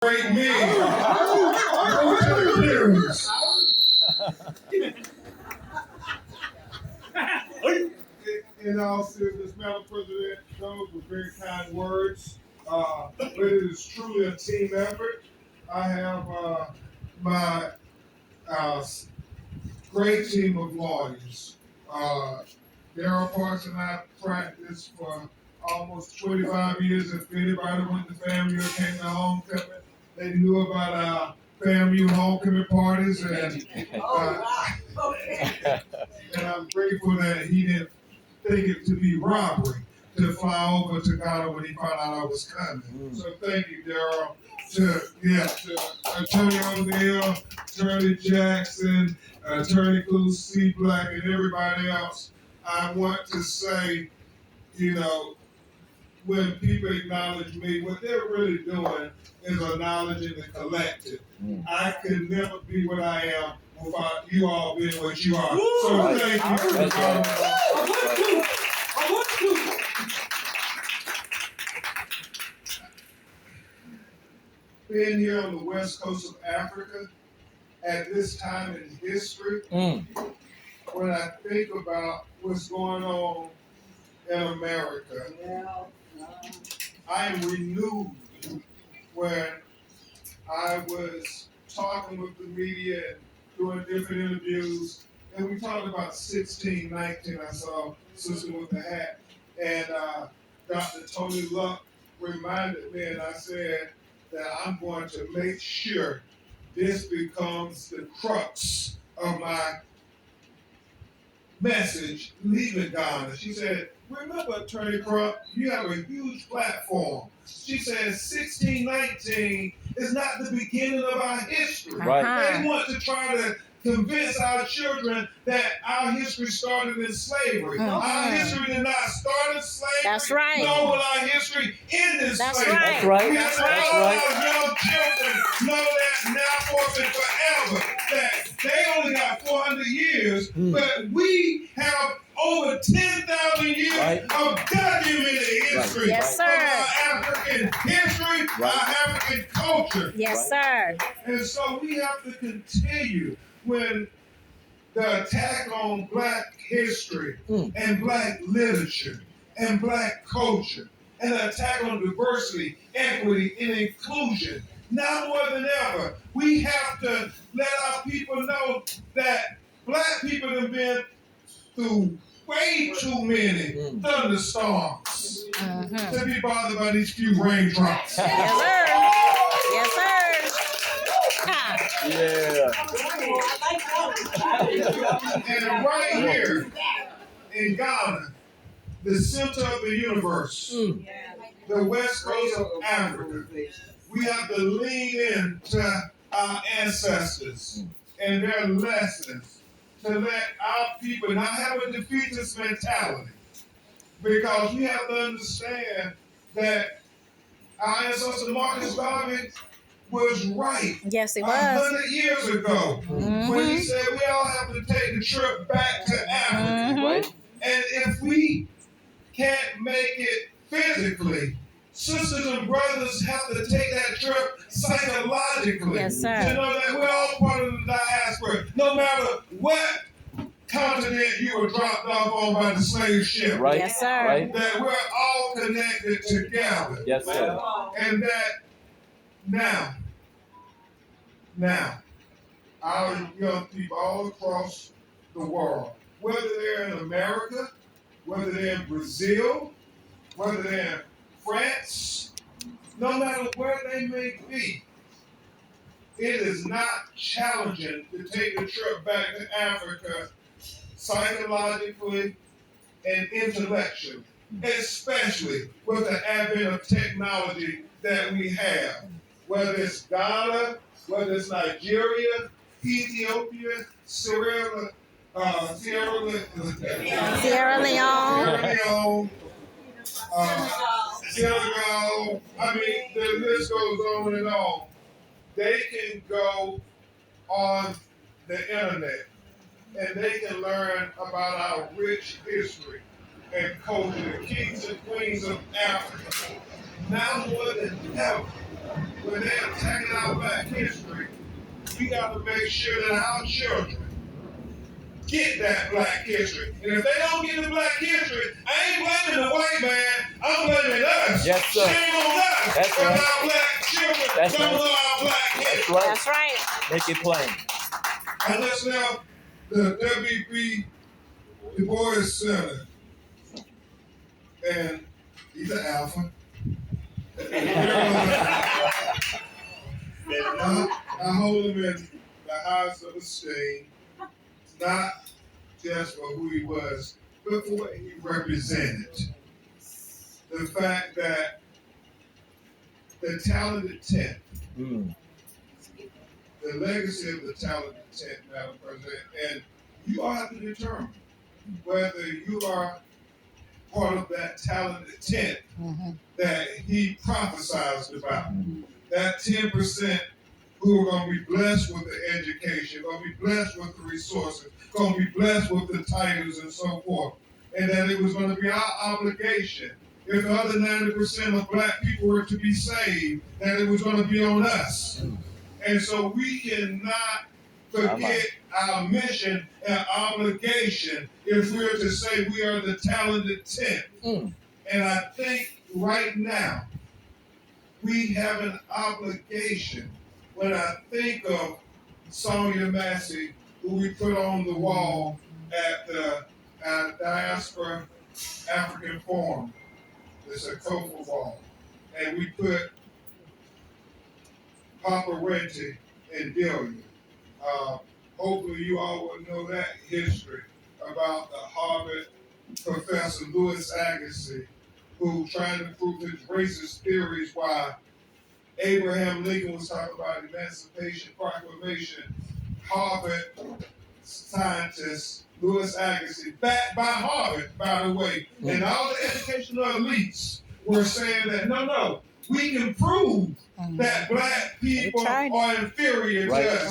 Great men. In all seriousness, Madam President, those were very kind words. But it is truly a team effort. I have my uh, great team of lawyers. Daryl Parks and I practiced for almost 25 years. If anybody went to family or came to homecoming, they knew about our family homecoming parties. And and I'm grateful that he didn't think it to be robbery to fly over to Ghana when he found out I was coming. So thank you, Daryl. To Attorney O'Neill, Attorney Jackson, Attorney Clue C. Black, and everybody else. I want to say, when people acknowledge me, what they're really doing is acknowledging the collective. I could never be what I am without you all being what you are. So thank you. Being here on the west coast of Africa at this time in history, when I think about what's going on in America, I am renewed when I was talking with the media and doing different interviews, and we talked about 1619. I saw Sister with the Hat, and Dr. Tony Luck reminded me, and I said that I'm going to make sure this becomes the crux of my message leaving Ghana. She said, remember, Attorney Crump, you have a huge platform. She said 1619 is not the beginning of our history. They want to try to convince our children that our history started in slavery. Our history did not start in slavery. That's right. Nor will our history end in slavery. That's We have to let all our young children know that now, forth, and forever, that they only got 400 years, but we have over 10,000 years of documented history. Yes, sir. Of our African history, our African culture. Yes, sir. And so we have to continue when the attack on Black history and Black literature and Black culture and the attack on diversity, equity, and inclusion. Now more than ever, we have to let our people know that Black people have been through way too many thunderstorms to be bothered by these few raindrops. Yes, sir. Yes, sir. Yeah. And right here in Ghana, the center of the universe, the west coast of Africa, we have to lean into our ancestors and their lessons to let our people not have a defeatist mentality. Because we have to understand that our ancestor Marcus Garvey was right. Yes, it was. 100 years ago, when he said we all have to take the trip back to Africa. And if we can't make it physically, sisters and brothers have to take that trip psychologically. Yes, sir. To know that we're all part of the diaspora, no matter what continent you were dropped off on by the slave ship. Yes, sir. That we're all connected together. Yes, sir. And that now, our young people all across the world, whether they're in America, whether they're in Brazil, whether they're in France, no matter where they may be, it is not challenging to take a trip back to Africa psychologically and intellectually, especially with the advent of technology that we have. Whether it's Ghana, whether it's Nigeria, Ethiopia, Sierra Leone, Senegal, I mean, the list goes on and on. They can go on the internet and they can learn about our rich history. and culture, the kings and queens of Africa. Now more than ever, when they're attacking our black history, we got to make sure that our children get that black history. And if they don't get the black history, I ain't blaming the white man. I'm blaming us. Yes, sir. Shame on us. That's Because right. our black children That's don't right. know our black history. That's right. Make it plain. And let's now the W.B. Du Bois Center. And he's an alpha. I hold him in the highest of esteem, not just for who he was, but for what he represented. The fact that the talented 10th, the legacy of the talented 10th, Madam President, and you all have to determine whether you are part of that talented 10th that he prophesied about. That 10% who are going to be blessed with the education, going to be blessed with the resources, going to be blessed with the titles and so forth. And that it was going to be our obligation, if the other 90% of black people were to be saved, that it was going to be on us. And so we cannot forget our mission and obligation if we're to say we are the talented 10th. And I think right now, we have an obligation. When I think of Sonia Massey, who we put on the wall at the Diaspora African Forum, it's a Kofa wall, and we put Papa Renty and Delia. Hopefully you all will know that history about the Harvard professor Louis Agassiz, who trying to prove his racist theories why Abraham Lincoln was talking about Emancipation Proclamation. Harvard scientist Louis Agassiz, backed by Harvard, by the way, and all the educational elites were saying that no, we can prove that black people are inferior to us.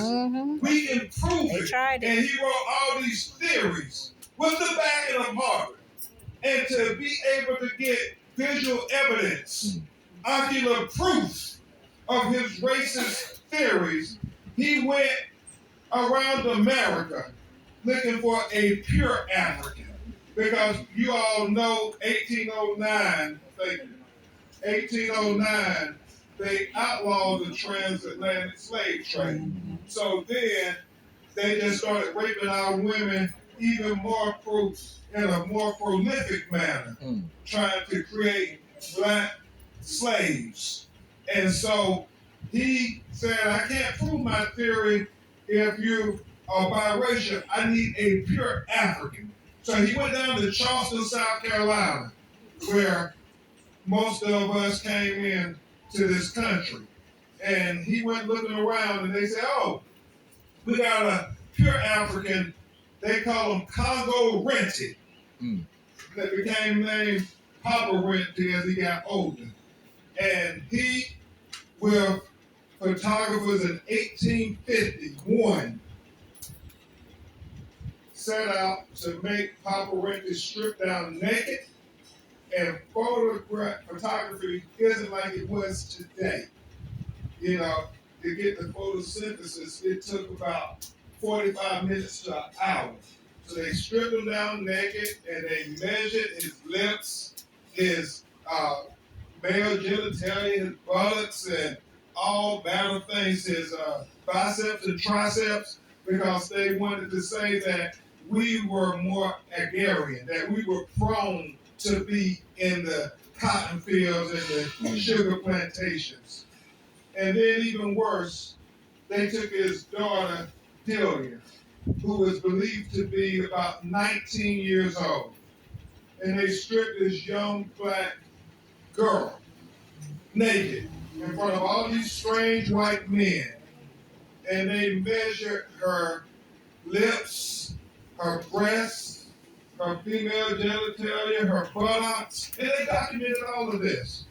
We can prove it. And he wrote all these theories with the backing of Harvard. And to be able to get visual evidence, ocular proof of his racist theories, he went around America looking for a pure African. Because you all know 1809, 1809, they outlawed the transatlantic slave trade. So then they just started raping our women even more in a more prolific manner, trying to create black slaves. And so he said, I can't prove my theory if you are biracial. I need a pure African. So he went down to Charleston, South Carolina, where most of us came in to this country. And he went looking around and they said, oh, we got a pure African. They call him Congo Renty. That became named Papa Renty as he got older. And he, with photographers in 1851, set out to make Papa Renty strip down naked, and photography isn't like it was today. You know, to get the photosynthesis, it took about 45 minutes to an hour. So they stripped him down naked and they measured his lips, his male genitalia, his buttocks, and all manner of things, his biceps and triceps, because they wanted to say that we were more agrarian, that we were prone to be in the cotton fields and the sugar plantations. And then even worse, they took his daughter, Delia, who was believed to be about 19 years old. And they stripped this young black girl naked in front of all these strange white men. And they measured her lips, her breasts, her female genitalia, her buttocks, and they documented all of this.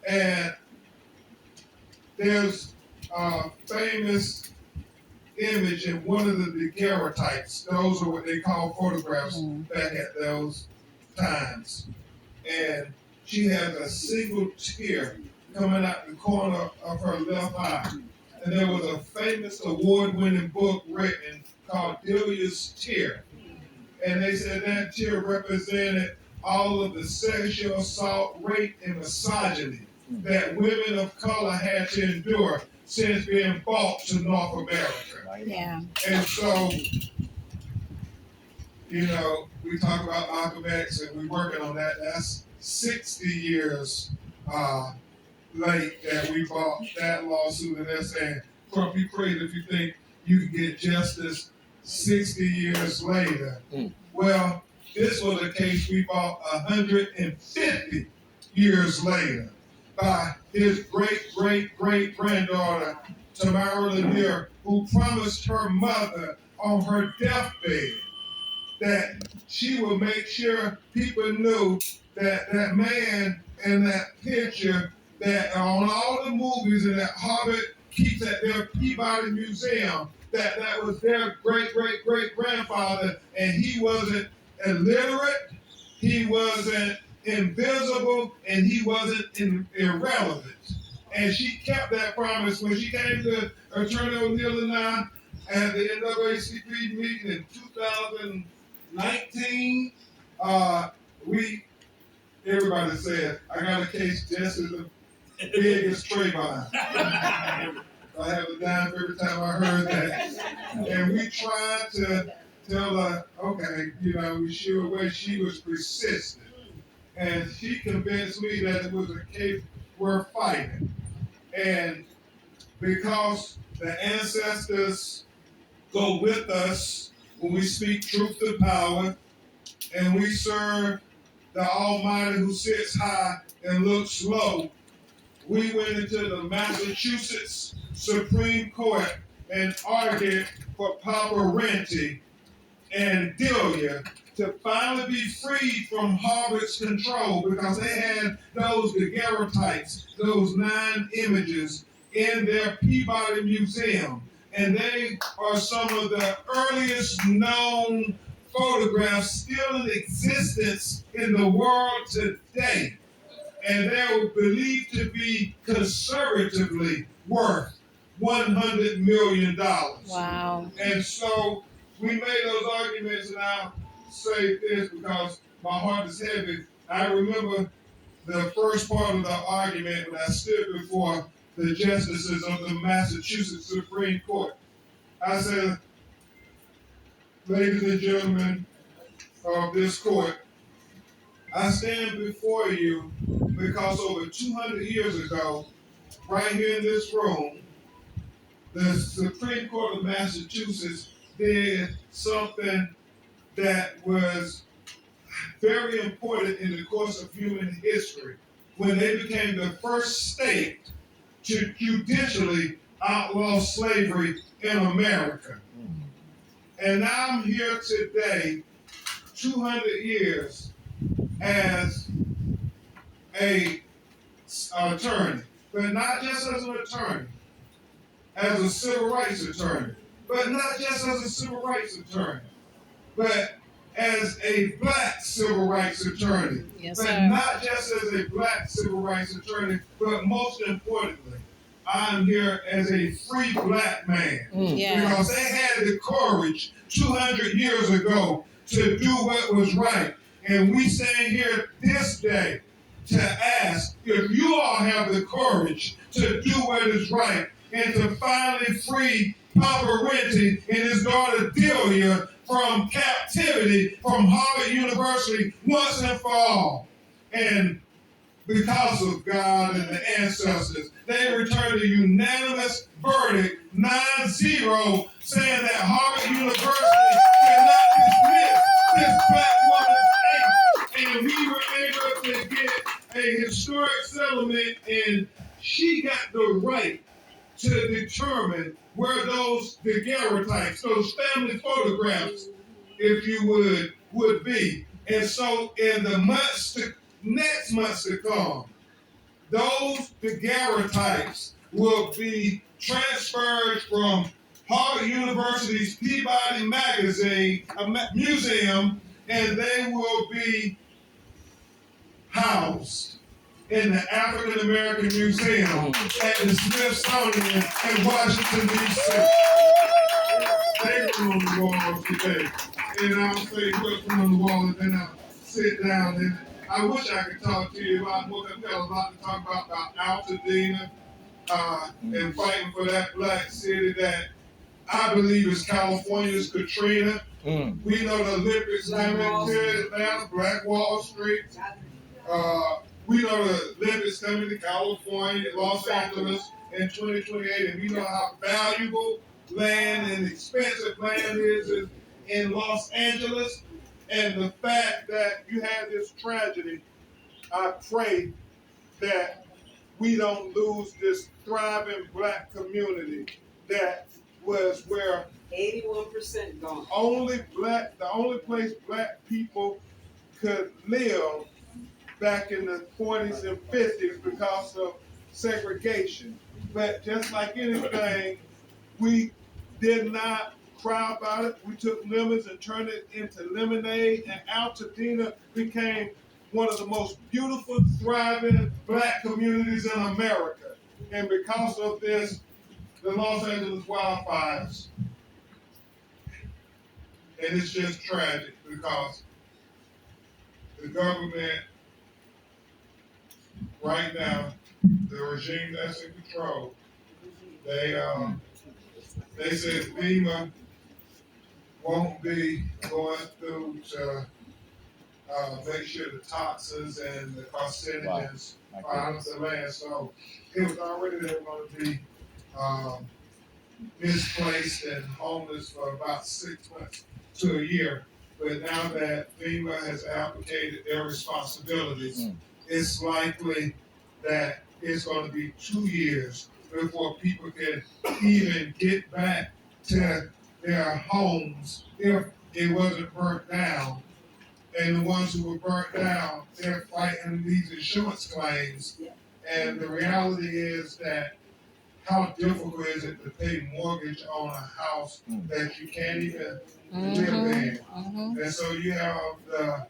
And there's a famous image in one of the daguerreotypes. Those are what they call photographs back at those times, and she has a single tear coming out the corner of her left eye. And there was a famous award-winning book written called Delia's Tear. And they said that tear represented all of the sexual assault, rape, and misogyny that women of color had to endure since being brought to North America. Yeah. And so, you know, we talk about Malcolm X and we're working on that. That's 60 years late that we brought that lawsuit, and they're saying, Crump, you crazy if you think you can get justice 60 years later. Well, this was a case we brought 150 years later by his great-great-great-granddaughter, Tamara Lanier, who promised her mother on her deathbed that she would make sure people knew that that man in that picture that on all the movies and that Harvard keeps at their Peabody Museum, that was their great-great-great-grandfather, and he wasn't illiterate, he wasn't invisible, and he wasn't irrelevant. And she kept that promise when she came to Attorney O'Neill and I at the NAACP meeting in 2019. Everybody said, I got a case just as big as Trayvon. I have a dime every time I heard that. And we tried to tell her, okay, you know, we shoo away. She was persistent. And she convinced me that it was a case worth fighting. And because the ancestors go with us when we speak truth to power, and we serve the Almighty who sits high and looks low, we went into the Massachusetts Supreme Court and argued for Papa Renty and Delia to finally be freed from Harvard's control, because they had those daguerreotypes, those 9 images in their Peabody Museum. And they are some of the earliest known photographs still in existence in the world today. And they were believed to be conservatively worth $100 million. Wow. And so we made those arguments, and I'll say this because my heart is heavy. I remember the first part of the argument when I stood before the justices of the Massachusetts Supreme Court. I said, ladies and gentlemen of this court, I stand before you because over 200 years ago, right here in this room, the Supreme Court of Massachusetts did something that was very important in the course of human history when they became the first state to judicially outlaw slavery in America. And now I'm here today, 200 years, as an attorney, but not just as an attorney, as a civil rights attorney, but not just as a civil rights attorney, but as a black civil rights attorney, Yes, but sir. not just as a black civil rights attorney, but most importantly, I'm here as a free black man. Yeah. Because they had the courage 200 years ago to do what was right. And we stand here this day to ask if you all have the courage to do what is right and to finally free Papa Renty and his daughter Delia from captivity from Harvard University once and for all. And because of God and the ancestors, they returned a unanimous verdict, 9-0, saying that Harvard University cannot dismiss this black woman's case. And we were able to get a historic settlement, and she got the right to determine where those daguerreotypes, those family photographs, if you would be. And so in the next months to come, those daguerreotypes will be transferred from Harvard University's Peabody Museum, and they will be housed in the African American Museum at the Smithsonian in Washington, D.C. They were on the wall today. And I'll say what's on the wall, and then I'll sit down. And I wish I could talk to you about what I've got a lot to talk about Altadena and fighting for that black city that I believe is California's Katrina. We know the Olympics coming to Atlanta, Black Wall Street. We know the Olympics coming to California, Los Angeles in 2028, and we know how valuable land and expensive land is in Los Angeles. And the fact that you had this tragedy, I pray that we don't lose this thriving black community that was where 81% gone. the only place black people could live back in the 40s and 50s because of segregation. But just like anything, we did not cry about it. We took lemons and turned it into lemonade, and Altadena became one of the most beautiful, thriving black communities in America. And because of this, the Los Angeles wildfires, and it's just tragic because the government right now, the regime that's in control, they said FEMA won't be going through to make sure the toxins and the carcinogens are out of the land. So it was already they were going to be misplaced and homeless for about 6 months to a year. But now that FEMA has abdicated their responsibilities, it's likely that it's going to be 2 years before people can even get back to their homes if it wasn't burnt down. And the ones who were burnt down, they're fighting these insurance claims. And the reality is that how difficult is it to pay mortgage on a house that you can't even live in? And so you have the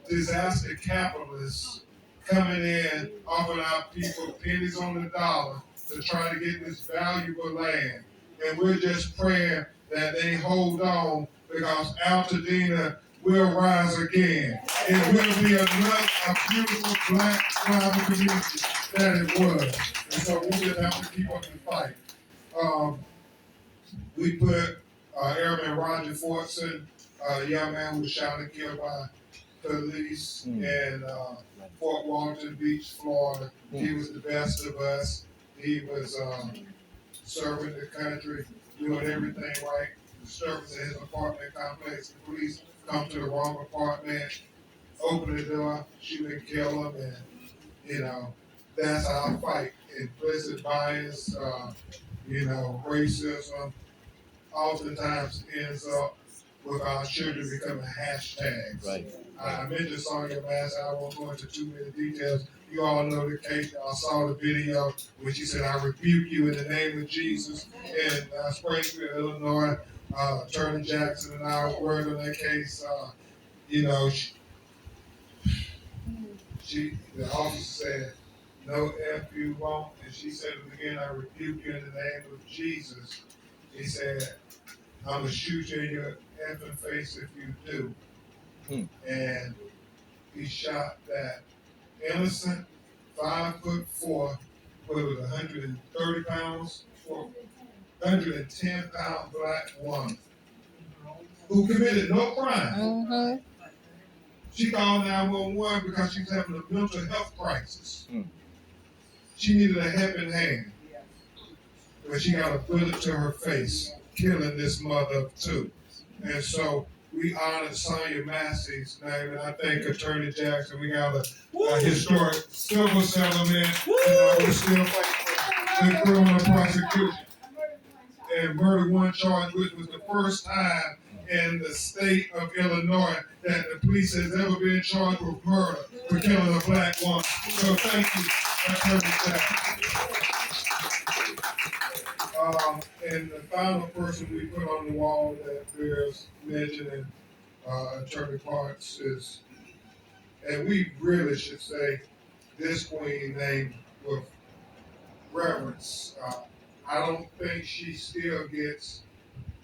disaster capitalists coming in, offering our people pennies on the dollar to try to get this valuable land. And we're just praying that they hold on because Altadena will rise again. It will be a beautiful black tribal community that it was. And so we just have to keep up the fight. We put Airman Roger Fortson, a young man who was shot and killed by police in Fort Walton Beach, Florida. He was the best of us. He was serving the country, doing everything right. Disturbance in his apartment complex. The police come to the wrong apartment, open the door, shoot and kill him, and that's our fight. Implicit bias, racism, oftentimes ends up with our children becoming hashtags. Right. I mentioned Sonya Mass. I won't go into too many details. You all know the case. I saw the video when she said, "I rebuke you in the name of Jesus." In Springfield, Illinois, Attorney Jackson and I were on that case. The officer said, "No F you won't," and she said it again, "I rebuke you in the name of Jesus." He said, "I'm gonna shoot you in your effing face if you do." And he shot that innocent 5'4", what was 130 pounds, 110-pound black woman who committed no crime. She called 911 because she was having a mental health crisis. She needed a helping hand, but she got a bullet to her face, killing this mother of two. And so we honored Sonya Massey's name, and I thank Attorney Jackson. We got a historic civil settlement, and we're still fighting for criminal prosecution. And murder one charge, which was the first time in the state of Illinois that the police has ever been charged with murder for killing a black woman. So thank you, Attorney Jackson. And the final person we put on the wall that bears mentioning, Attorney Parks, is and we really should say this queen name with reverence. I don't think she still gets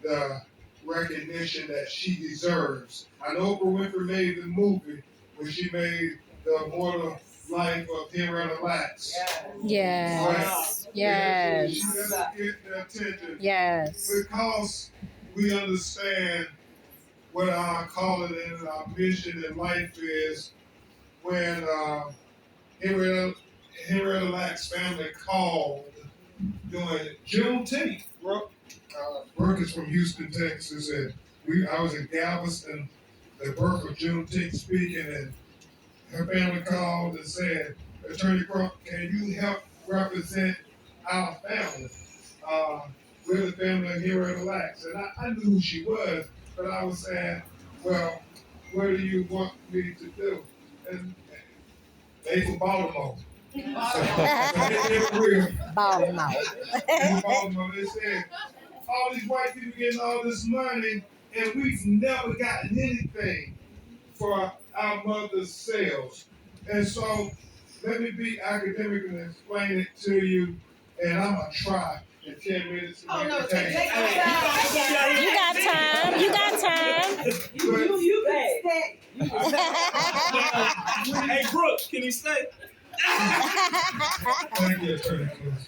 the recognition that she deserves. I know Oprah Winfrey made the movie when she made the immortal life of Henrietta Lacks. Yes. Yes. She doesn't get the attention Yes. because we understand what our calling and our mission in life is. When Henrietta Lacks' family called during Juneteenth. Brooke is from Houston, Texas, and I was in Galveston, the birth of Juneteenth speaking, and her family called and said, Attorney Crump, can you help represent our family? We're the family of Henrietta Lacks. And I knew who she was, but I was saying, well, what do you want me to do? And they from Baltimore. Baltimore. They said, all these white people getting all this money, and we've never gotten anything for our mother's sales. And so, let me be academic and explain it to you, and I'm going to try in 10 minutes to make it take. You got time. You got time. You stay. Hey, Brooke, can he stay? Thank you, Attorney Cruz.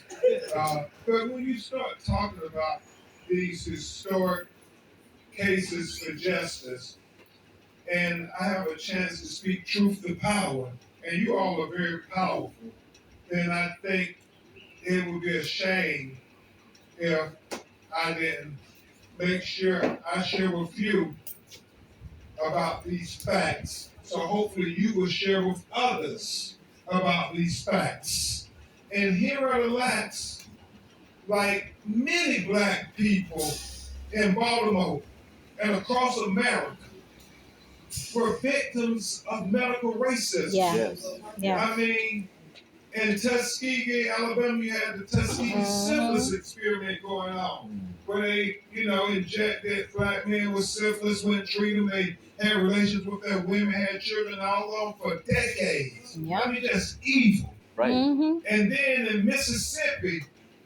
But when you start talking about these historic cases for justice, and I have a chance to speak truth to power, and you all are very powerful, then I think it would be a shame if I didn't make sure I share with you about these facts. So hopefully you will share with others about these facts. And here are the Lacks, like many black people in Baltimore and across America, were victims of medical racism. Yeah. Yes. Yeah. I mean, in Tuskegee, Alabama, you had the Tuskegee syphilis experiment going on, where they, injected black men with syphilis, wouldn't treat them. They had relations with their women, had children, all along for decades. Yep. I mean, that's evil. Right. Mm-hmm. And then in Mississippi,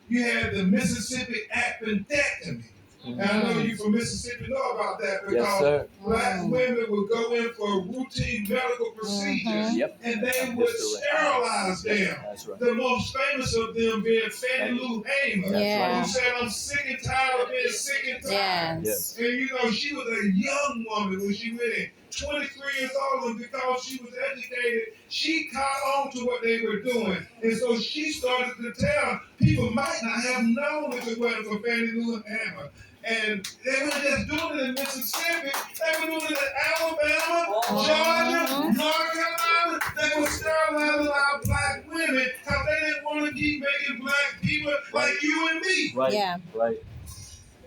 you had the Mississippi appendectomy. And I know you from Mississippi know about that because Yes, sir. black women would go in for routine medical procedures Yep. and they would sterilize them. That's right. The most famous of them being Fannie Lou Hamer, Yeah. who said, I'm sick and tired of being sick and tired. Yes. And she was a young woman when she went in, 23 years old, and because she was educated, she caught on to what they were doing. And so she started to tell people might not have known if it wasn't for Fannie Lou Hamer. And they were just doing it in Mississippi. They were doing it in Alabama, Georgia, North Carolina. They were sterilizing our black women because they didn't want to keep making black people like you and me. Right. Yeah. Right.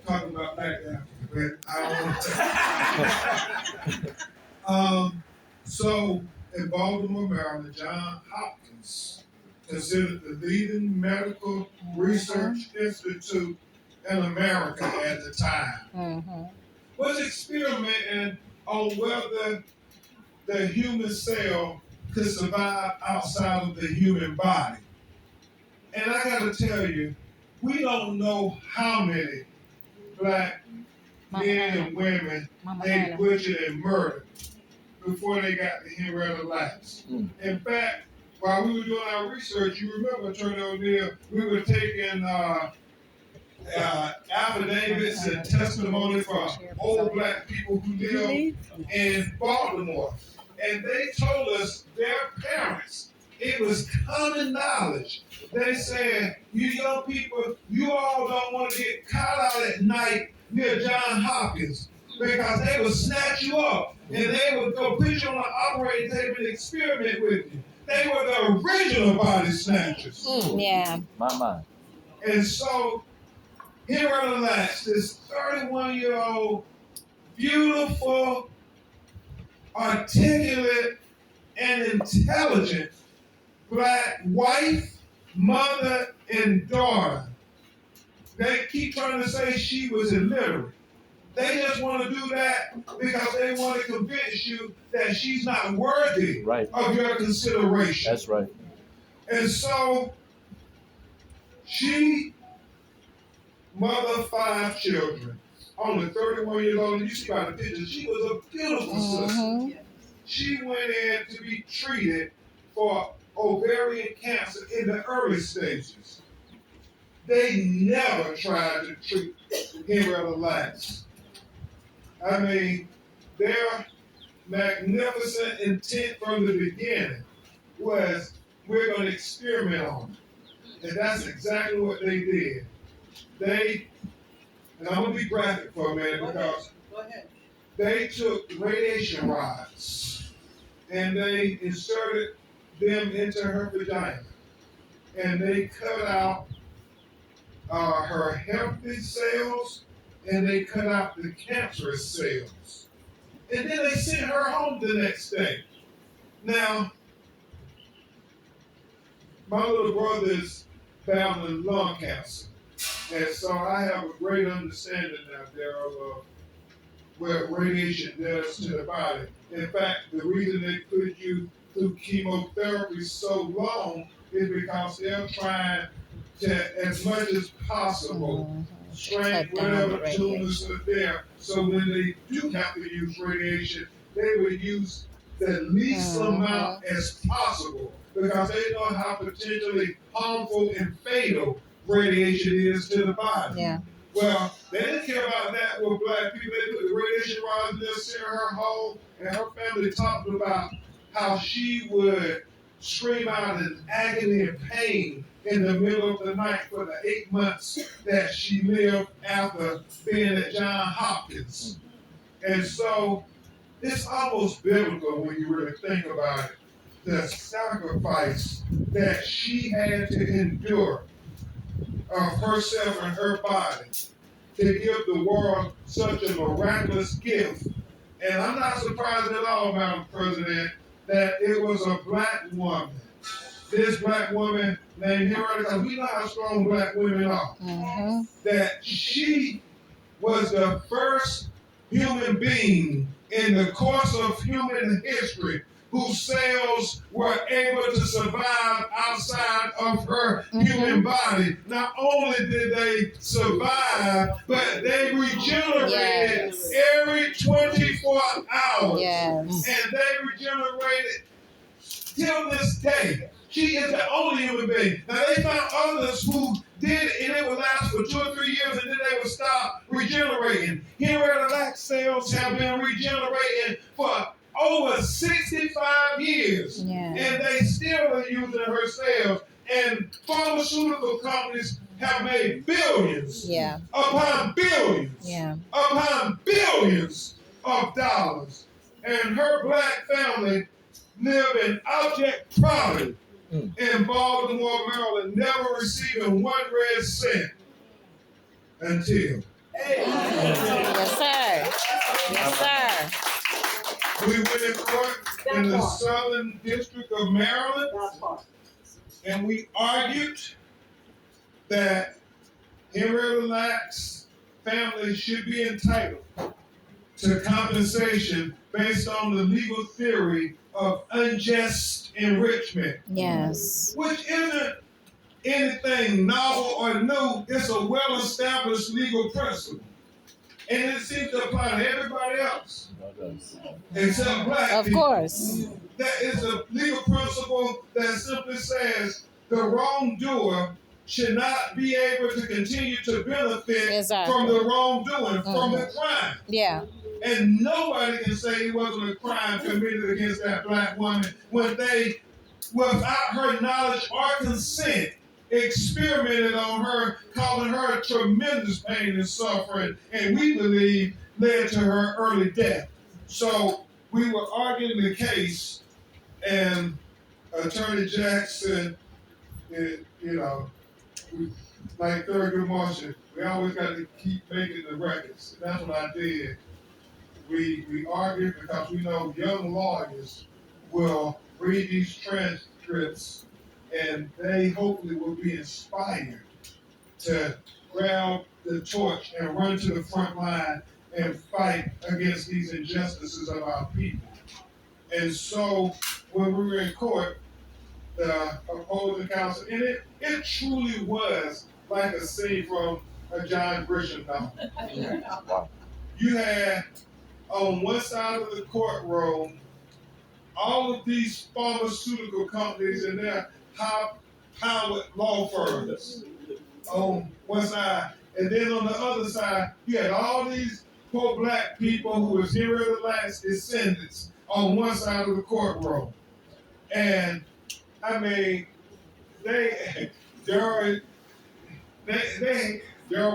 Talking about black Africa, but I don't want to. So in Baltimore, Maryland, Johns Hopkins, considered the leading medical research institute in America at the time, was experimenting on whether the human cell could survive outside of the human body. And I got to tell you, we don't know how many black men and women they butchered and murdered before they got to Henrietta Lacks. In fact, while we were doing our research, you remember, Attorney O'Neill, we were taking affidavits and testimony from old black people who live in Baltimore. And they told us their parents, it was common knowledge. They said, you young people, you all don't want to get caught out at night near Johns Hopkins because they would snatch you up and they would go put you on an operating table and experiment with you. They were the original body snatchers. Yeah. My mind. And so, here are the last, this 31-year-old, beautiful, articulate, and intelligent black wife, mother, and daughter. They keep trying to say she was illiterate. They just want to do that because they want to convince you that she's not worthy of your consideration. That's right. And so she mothered 5 children, only 31 years old. And you see by the picture, she was a beautiful sister. She went in to be treated for ovarian cancer in the early stages. They never tried to treat Henrietta Lacks. I mean, their magnificent intent from the beginning was, we're going to experiment on it. And that's exactly what they did. And I'm going to be graphic for a minute because they took radiation rods and they inserted them into her vagina. And they cut out her healthy cells and they cut out the cancerous cells. And then they sent her home the next day. Now, my little brother is battling lung cancer. And so I have a great understanding now, Daryl, of what radiation does to the body. In fact, the reason they put you through chemotherapy so long is because they're trying to, as much as possible, shrink whatever tumors are there. So when they do have to use radiation, they would use the least amount as possible because they know how potentially harmful and fatal radiation is to the body. Yeah. Well, they didn't care about that with black people. They put the radiation rods in there, sent her home, and her family talked about how she would scream out in agony and pain in the middle of the night for the 8 months that she lived after being at Johns Hopkins. And so it's almost biblical when you really think about it. The sacrifice that she had to endure of herself and her body to give the world such a miraculous gift. And I'm not surprised at all, Madam President, that it was a black woman. This black woman named Henrietta, because we know how strong black women are, that she was the first human being in the course of human history whose cells were able to survive outside of her human body. Not only did they survive, but they regenerated every 24 hours. And they regenerated till this day. She is the only human being. Now they found others who did it and it would last for 2 or 3 years and then they would stop regenerating. Henrietta Lacks cells have been regenerating for over 65 years. And they still are using her cells. And pharmaceutical companies have made billions upon billions upon billions of dollars. And her black family live in abject poverty in Baltimore, Maryland, never receiving 1 red cent until. Yes, sir. Yes, sir. We went in court in the Southern District of Maryland, and we argued that Henrietta Lacks' family should be entitled to compensation based on the legal theory of unjust enrichment. Yes. Which isn't anything novel or new. It's a well-established legal principle. And it seems to apply to everybody else. Except black people. Of course. That is a legal principle that simply says the wrongdoer should not be able to continue to benefit from the wrongdoing, from the crime. Yeah. And nobody can say it wasn't a crime committed against that black woman when they, without her knowledge or consent, experimented on her, causing her tremendous pain and suffering, and we believe led to her early death. So we were arguing the case, and Attorney Jackson, like Thurgood Marshall, we always got to keep making the records. And that's what I did. We argued because we know young lawyers will read these transcripts and they hopefully will be inspired to grab the torch and run to the front line and fight against these injustices of our people. And so when we were in court, the opposing counsel, and it truly was like a scene from a John Grisham novel. You had on one side of the courtroom all of these pharmaceutical companies and their high-powered law firms on one side. And then on the other side, you had all these poor black people who was Israelite descendants on one side of the courtroom. And I mean, Daryl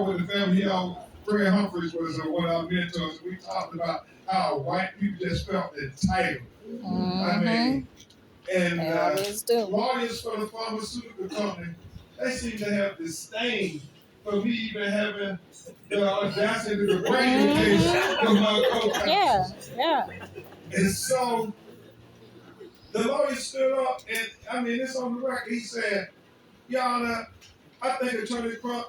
with the family, Fred Humphreys was one of our mentors. We talked about how white people just felt entitled. I mean, and lawyers for the pharmaceutical company, they seem to have disdain for me even having the audacity to bring the case from my co-counsel. Yeah. And so the lawyer stood up, and I mean, it's on the record. He said, Your Honor, I think Attorney Crump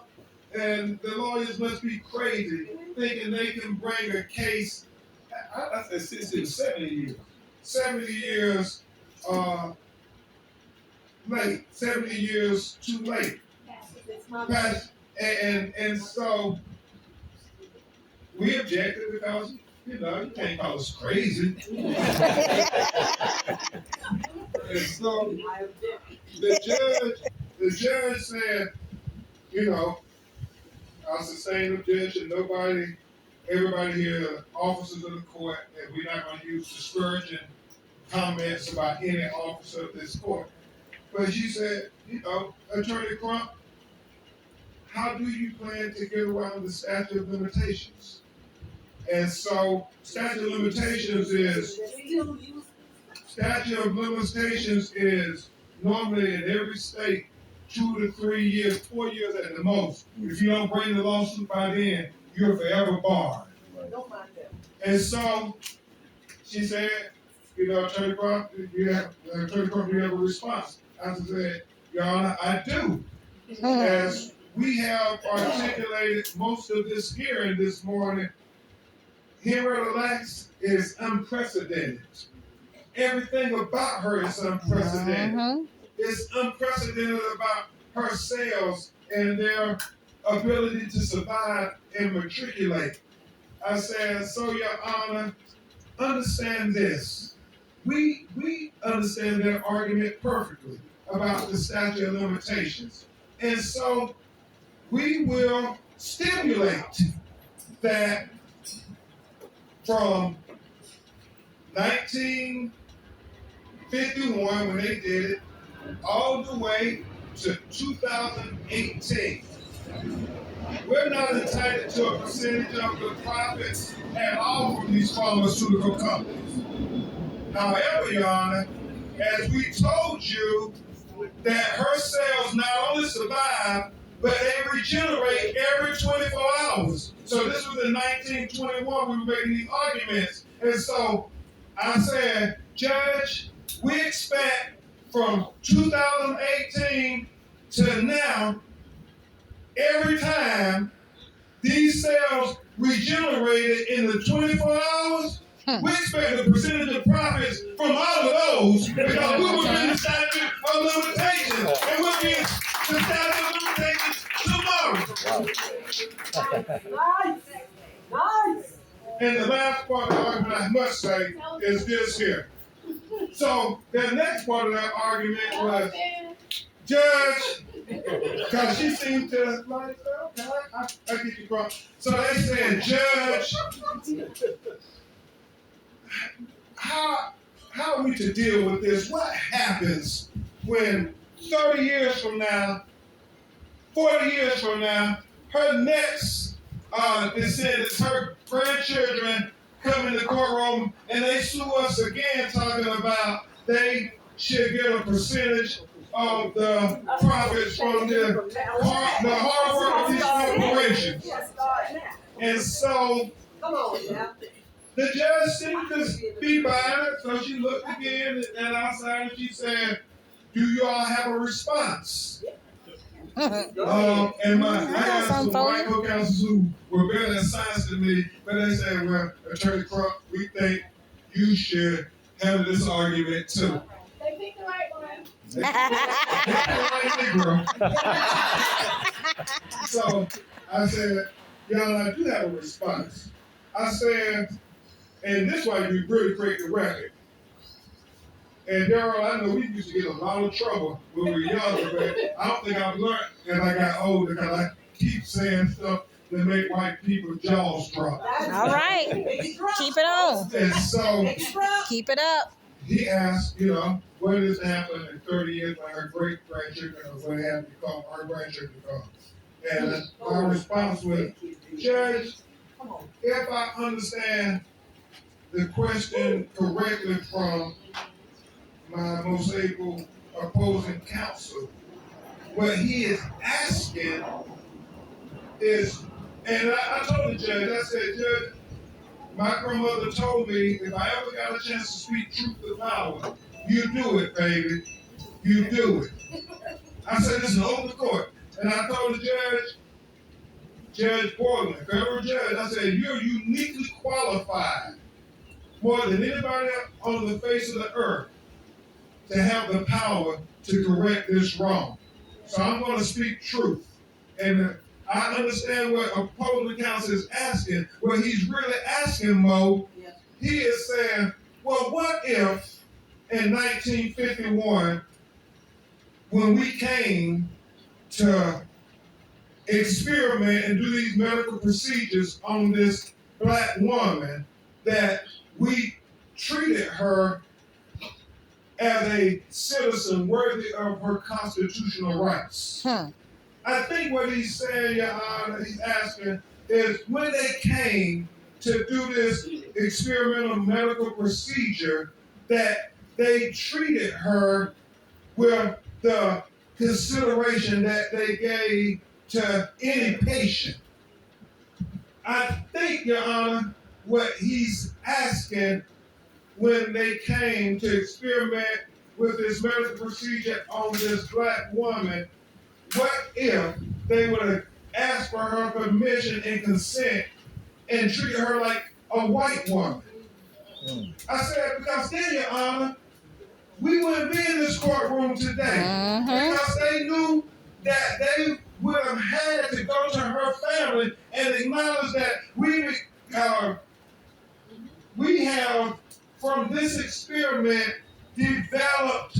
and the lawyers must be crazy thinking they can bring a case, I said 60 to 70 years. 70 years late, 70 years too late. And so we objected because, you can't call us crazy. And so the judge said, our sustained objection, everybody here, officers of the court, and we're not going to use discouraging comments about any officer of this court. But she said, Attorney Crump, how do you plan to get around the statute of limitations? And so statute of limitations is normally in every state 2 to 3 years, 4 years at the most. If you don't bring the lawsuit by then, you're forever barred. And so she said, Attorney Crump, do you have a response? I said, Your Honor, I do. As we have articulated most of this hearing this morning, Henrietta Lacks is unprecedented. Everything about her is unprecedented. It's unprecedented about her sales and their ability to survive and matriculate. I said, so Your Honor, understand this. We understand their argument perfectly about the statute of limitations. And so we will stipulate that from 1951, when they did it, all the way to 2018, we're not entitled to a percentage of the profits at all from these pharmaceutical companies. However, Your Honor, as we told you, that her cells not only survive, but they regenerate every 24 hours. So this was in 1921, we were making these arguments. And so I said, Judge, we expect from 2018 to now, every time these cells regenerated in the 24 hours, we expect a percentage of profits from all of those because we will be in the statute of limitations. And we'll be in the statute of limitations tomorrow. Nice. And the last part of the argument I must say is this here. So the next part of that argument was, Judge, because she seemed to like, okay, I get you wrong. So they said, Judge, how are we to deal with this? What happens when 30 years from now, 40 years from now, her next descendants, her grandchildren come in the courtroom and they sue us again talking about they should get a percentage of the profits from the hard work of these corporations. And so the judge seemed to be by it, so she looked again at outside and she said, do you all have a response? And I got got something some for white you. co-counsels who were better at science than me, but they said, well, Attorney Crump, we think you should handle this argument too. They picked the right one. So I said, y'all, I do have a response. I said, and this way you really break the record. And Daryl, I know we used to get a lot of trouble when we were younger, but I don't think I've learned as I got older because I keep saying stuff that make white people's jaws drop. All right. Keep it on. And so Keep it up. he asked, what is happening in 30 years when our great grandchildren or what have you come, our grandchildren come. And my response was, Judge, if I understand the question correctly from my most able opposing counsel, what he is asking is, and I told the judge, I said, Judge, my grandmother told me if I ever got a chance to speak truth to power, you do it, baby. You do it. I said, this is an open court. And I told the judge, Judge Portland, federal judge, I said, you're uniquely qualified more than anybody else on the face of the earth to have the power to correct this wrong. So I'm going to speak truth. And I understand what opposing counsel is asking. What he's really asking, Mo, he is saying, well, what if in 1951, when we came to experiment and do these medical procedures on this black woman, that we treated her as a citizen worthy of her constitutional rights. I think what he's saying, Your Honor, he's asking is when they came to do this experimental medical procedure, that they treated her with the consideration that they gave to any patient. I think, Your Honor, what he's asking when they came to experiment with this medical procedure on this black woman, what if they would have asked for her permission and consent and treated her like a white woman? I said, because then, Your Honor, we wouldn't be in this courtroom today. Because they knew that they would have had to go to her family and acknowledge that we have, from this experiment, developed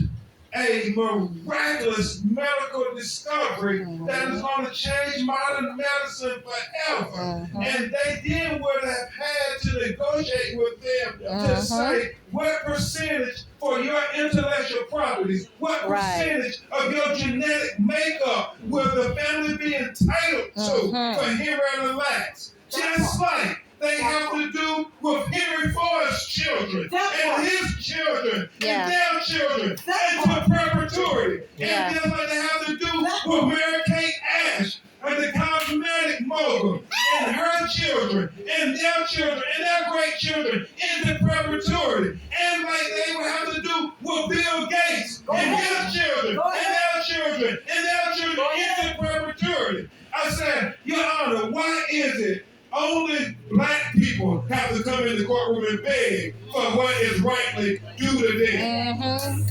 a miraculous medical discovery that is going to change modern medicine forever. And they then would have had to negotiate with them to say what percentage for your intellectual properties, what percentage of your genetic makeup will the family be entitled to for Henrietta Lacks. Just like they have to do with Henry Ford's children and his children and their children into perpetuity. And just like they have to do with Mary Kate Ash and the cosmetic mogul and her children and their children and their great children into perpetuity. And like they will have to do with Bill Gates and his children and their children and their children into perpetuity. I said, Your Honor, why is it only black people have to come in the courtroom and beg for what is rightly due to them?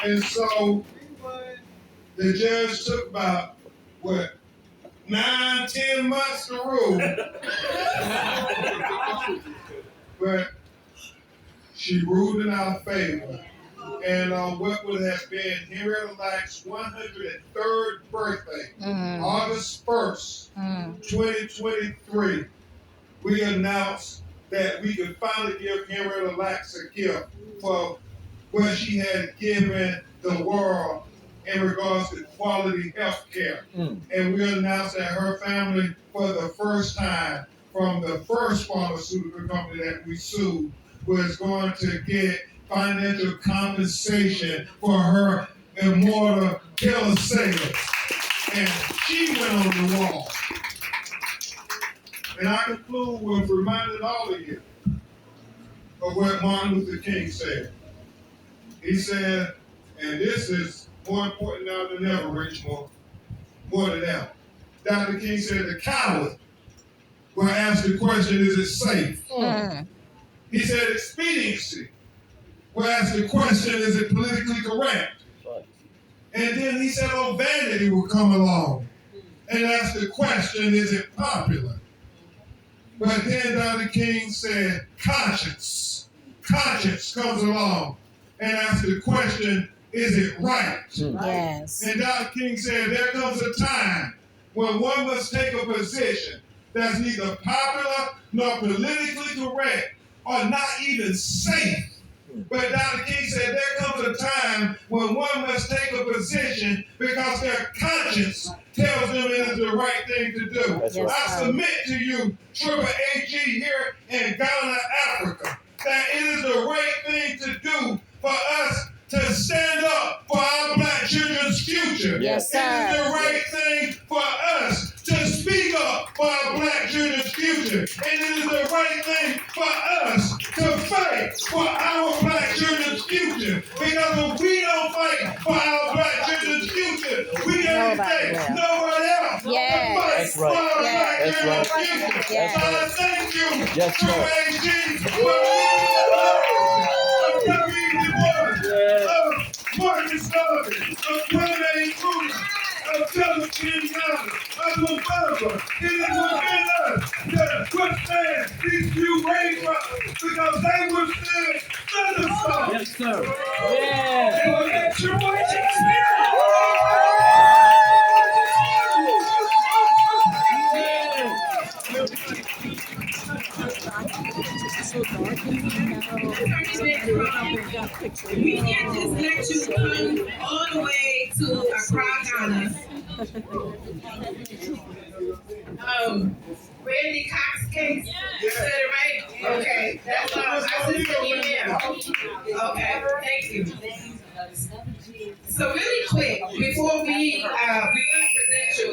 And so the judge took about, 9-10 months to rule. But she ruled in our favor. And on what would have been Henrietta Lacks' 103rd birthday, August 1st, 2023, we announced that we could finally give Henrietta Lacks a gift for what she had given the world in regards to quality health care. And we announced that her family, for the first time, from the first pharmaceutical company that we sued, was going to get financial compensation for her immortal killer sales. And she went on the wall. And I conclude with reminding all of you of what Martin Luther King said. He said, and this is more important now than ever, Richmond, more than ever. Dr. King said the coward will ask the question, is it safe? He said expediency will ask the question, is it politically correct? And then he said, oh, vanity will come along and ask the question, is it popular? But then Dr. King said, conscience. Conscience comes along and asks the question, is it right? Yes. And Dr. King said, there comes a time when one must take a position that's neither popular nor politically correct or not even safe. But Dr. King said there comes a time when one must take a position because their conscience tells them it is the right thing to do. Yes, I submit to you, Triple AG here in Ghana, Africa, that it is the right thing to do for us to stand up for our black children's future. Yes, sir. It is the right thing for us to speak up for our black children's future. And it is the right thing for us to fight for our black children's future. Because if we don't fight for our black children's future, we can't take no one else to fight for our black children's future. Yes. So I thank you, Yes, sir. AG, for Marcus Garvey, of Kwame Nkrumah, of Joseph Kennedy, of Mugabe. It is within us to withstand these few raindrops because they withstood thunderstorms. Yes, sir. Yeah. They will get your We can't just let you come all the way to Accra, Ghana. Randy Cox case. You said it right? Okay. That's I sent an email. Okay, thank you. So really quick, before we're gonna present you